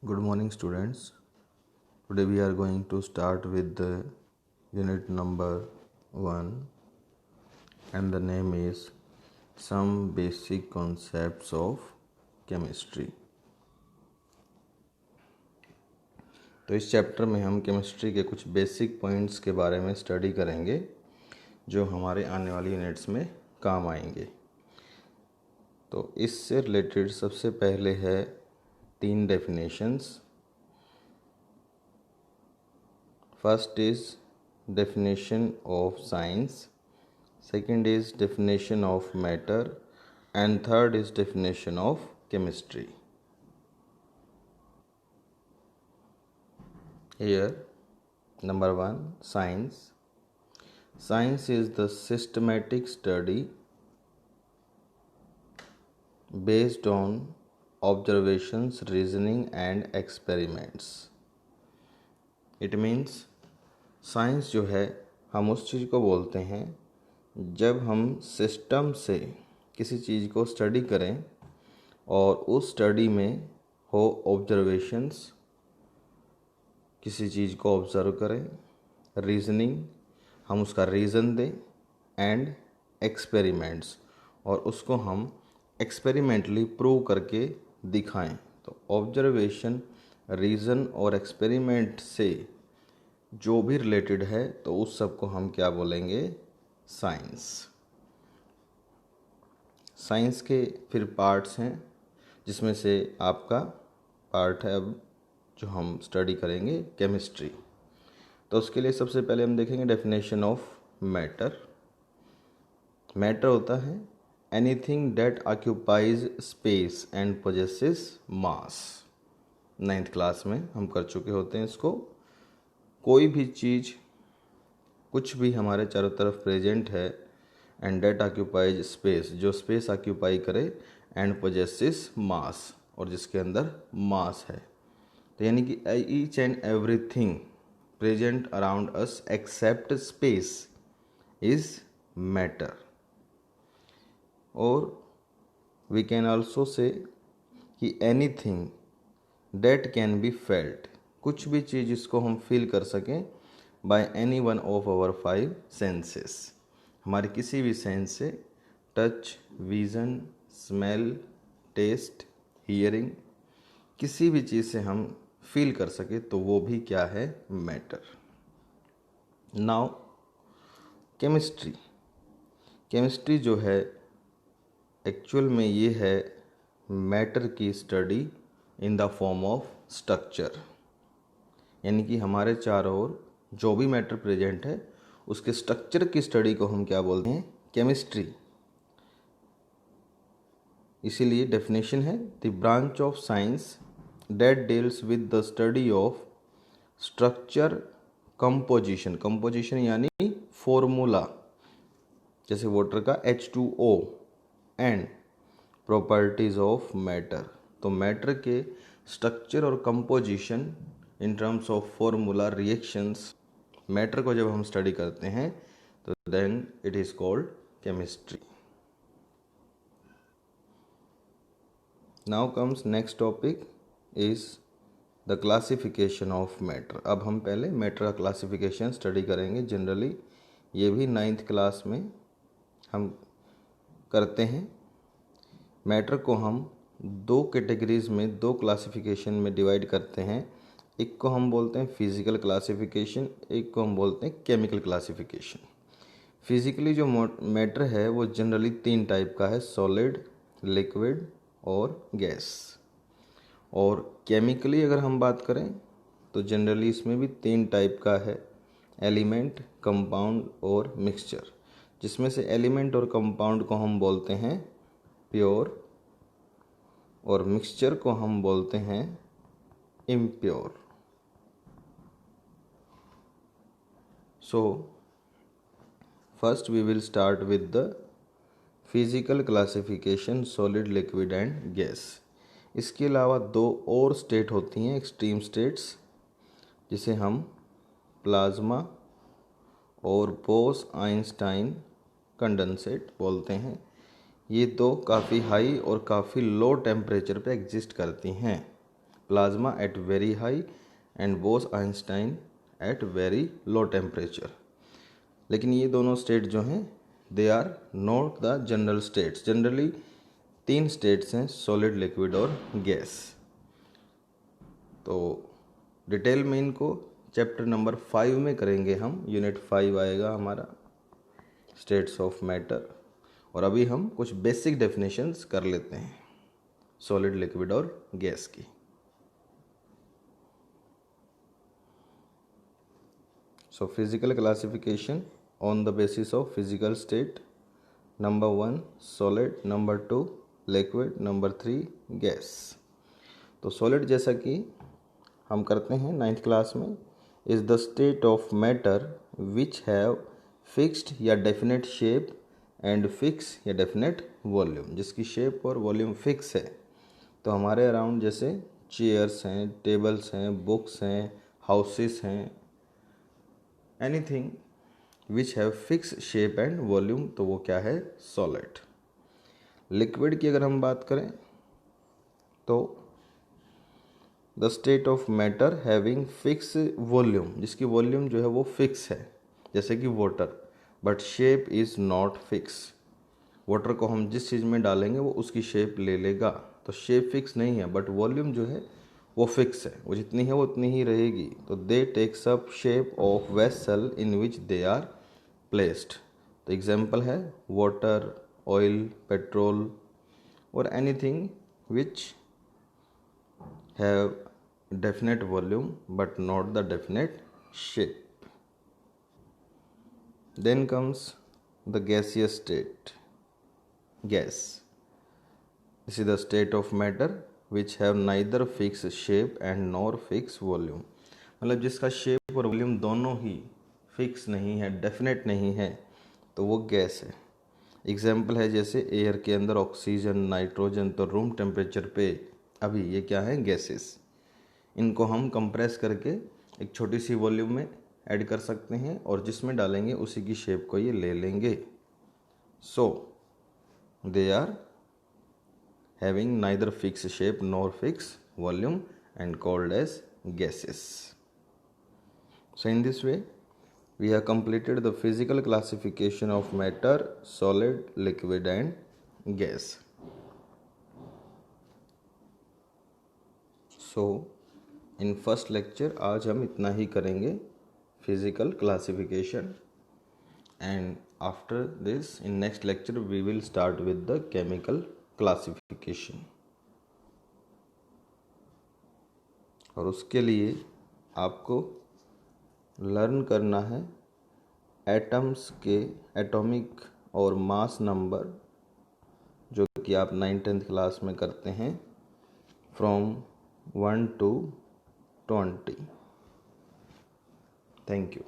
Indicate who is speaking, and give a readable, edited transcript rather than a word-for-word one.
Speaker 1: Good morning, students. Today we are going to start with the unit number 1, and the name is Some Basic Concepts of Chemistry. तो इस chapter में हम chemistry के कुछ basic points के बारे में स्टडी करेंगे जो हमारे आने वाली यूनिट्स में काम आएंगे। तो इससे रिलेटेड सबसे पहले है 3 definitions. First is definition of science, second is definition of matter, and third is definition of chemistry. Here, number 1, science. Science is the systematic study based on observations, reasoning, and experiments. It means science जो है हम उस चीज़ को बोलते हैं जब हम system से किसी चीज़ को स्टडी करें और उस स्टडी में हो ऑब्जर्वेशंस, किसी चीज़ को ऑब्ज़र्व करें, रीजनिंग, हम उसका रीज़न दें, एंड एक्सपेरिमेंट्स, और उसको हम एक्सपेरिमेंटली प्रूव करके दिखाएं। तो ऑब्जर्वेशन, रीज़न और एक्सपेरिमेंट से जो भी रिलेटेड है तो उस सब को हम क्या बोलेंगे? साइंस। साइंस के फिर पार्ट्स हैं, जिसमें से आपका पार्ट है अब जो हम स्टडी करेंगे केमिस्ट्री। तो उसके लिए सबसे पहले हम देखेंगे डेफिनेशन ऑफ मैटर। मैटर होता है anything that occupies space and possesses mass. 9th class में हम कर चुके होते हैं इसको। कोई भी चीज़, कुछ भी हमारे चारों तरफ प्रेजेंट है, एंड डेट ऑक्यूपाइज स्पेस, जो स्पेस ऑक्यूपाई करे, एंड पोजेसेस मास, और जिसके अंदर मास है। तो यानी कि each and everything present around us except space is matter. और वी कैन ऑल्सो से कि anything that can be felt, कुछ भी चीज़ जिसको हम फील कर सकें by any one of our 5 senses, हमारे किसी भी सेंस से, touch, vision, smell, taste, hearing, किसी भी चीज़ से हम फील कर सके तो वो भी क्या है? मैटर। Now chemistry. केमिस्ट्री जो है एक्चुअल में ये है मैटर की study in the form of structure, यानी कि हमारे चारों ओर जो भी मैटर प्रेजेंट है उसके स्ट्रक्चर की स्टडी को हम क्या बोलते हैं? केमिस्ट्री। इसीलिए डेफिनेशन है the branch of science that deals with the study of structure, composition, composition यानी फॉर्मूला, जैसे वाटर का H2O, and properties of matter. तो मैटर के स्ट्रक्चर और composition in terms of formula, reactions, matter को जब हम स्टडी करते हैं तो then it is called chemistry. Now comes next topic is the classification of matter. अब हम पहले मैटर का क्लासिफिकेशन स्टडी करेंगे। जनरली ये भी 9th क्लास में हम करते हैं। मैटर को हम 2 कैटेगरीज में, 2 क्लासिफिकेशन में डिवाइड करते हैं। एक को हम बोलते हैं फिजिकल क्लासिफिकेशन, एक को हम बोलते हैं केमिकल क्लासिफिकेशन। फिजिकली जो मैटर है वो जनरली 3 टाइप का है, सॉलिड, लिक्विड और गैस। और केमिकली अगर हम बात करें तो जनरली इसमें भी 3 टाइप का है, एलिमेंट, कंपाउंड और मिक्सचर, जिसमें से एलिमेंट और कंपाउंड को हम बोलते हैं प्योर और मिक्सचर को हम बोलते हैं impure. So, first we will start with the physical classification solid, liquid and gas. इसके अलावा 2 और स्टेट होती हैं, एक्सट्रीम स्टेट्स, जिसे हम प्लाज्मा और बोस-आइंस्टाइन कंडेंसेट बोलते हैं। ये 2 काफ़ी हाई और काफ़ी लो टेम्परेचर पे एग्जिस्ट करती हैं। Plasma at very high and Bose Einstein at very low temperature. लेकिन ये दोनों स्टेट जो हैं they are not the general states. Generally 3 states हैं, सॉलिड, लिक्विड और गैस। तो डिटेल में इनको चैप्टर नंबर 5 में करेंगे हम। यूनिट 5 आएगा हमारा स्टेट्स ऑफ मैटर। और अभी हम कुछ बेसिक डेफिनेशंस कर लेते हैं सॉलिड, लिक्विड और गैस की। So physical classification on the basis of physical state. Number 1 solid, number 2 liquid, number 3 gas. तो सॉलिड जैसा कि हम करते हैं 9th क्लास में, is the state of matter which have fixed या डेफिनेट शेप एंड फिक्स या डेफिनेट वॉल्यूम, जिसकी शेप और वॉल्यूम फिक्स है। तो हमारे अराउंड जैसे चेयर्स हैं, टेबल्स हैं, बुक्स हैं, हाउसेस हैं, anything which have fix shape and volume, तो वो क्या है? सॉलिड। लिक्विड की अगर हम बात करें तो the state of matter having fix volume, जिसकी वॉल्यूम जो है वो फिक्स है, जैसे कि water, but shape is not fix. Water को हम जिस चीज़ में डालेंगे वो उसकी शेप ले लेगा, तो शेप फिक्स नहीं है, बट वॉल्यूम जो है वो फिक्स है, वो जितनी है वो उतनी ही रहेगी। तो they takes up shape of vessel in which they are placed. तो एग्जाम्पल है वाटर, ऑयल, पेट्रोल और anything which have definite volume but not the definite shape. Then comes the gaseous state. Gas. This is the state of matter which have neither fixed shape and nor fixed volume. मतलब जिसका shape और volume दोनों ही fix नहीं है, definite नहीं है, तो वो गैस है। एग्जाम्पल है जैसे एयर के अंदर ऑक्सीजन, नाइट्रोजन, तो रूम टेम्परेचर पे अभी ये क्या है? गैसेस। इनको हम कंप्रेस करके एक छोटी सी वॉल्यूम में ऐड कर सकते हैं और जिसमें डालेंगे उसी की शेप को ये ले लेंगे। So they are having neither fix shape nor fix volume and called as gases. So in this way we have completed the physical classification of matter, solid, liquid and gas. So in first lecture आज हम इतना ही करेंगे physical classification, and after this in next lecture we will start with the chemical classification. और उसके लिए आपको learn करना है एटम्स के एटॉमिक और मास नंबर, जो कि आप 9th-10th क्लास में करते हैं, फ्रॉम 1 to 20. Thank you.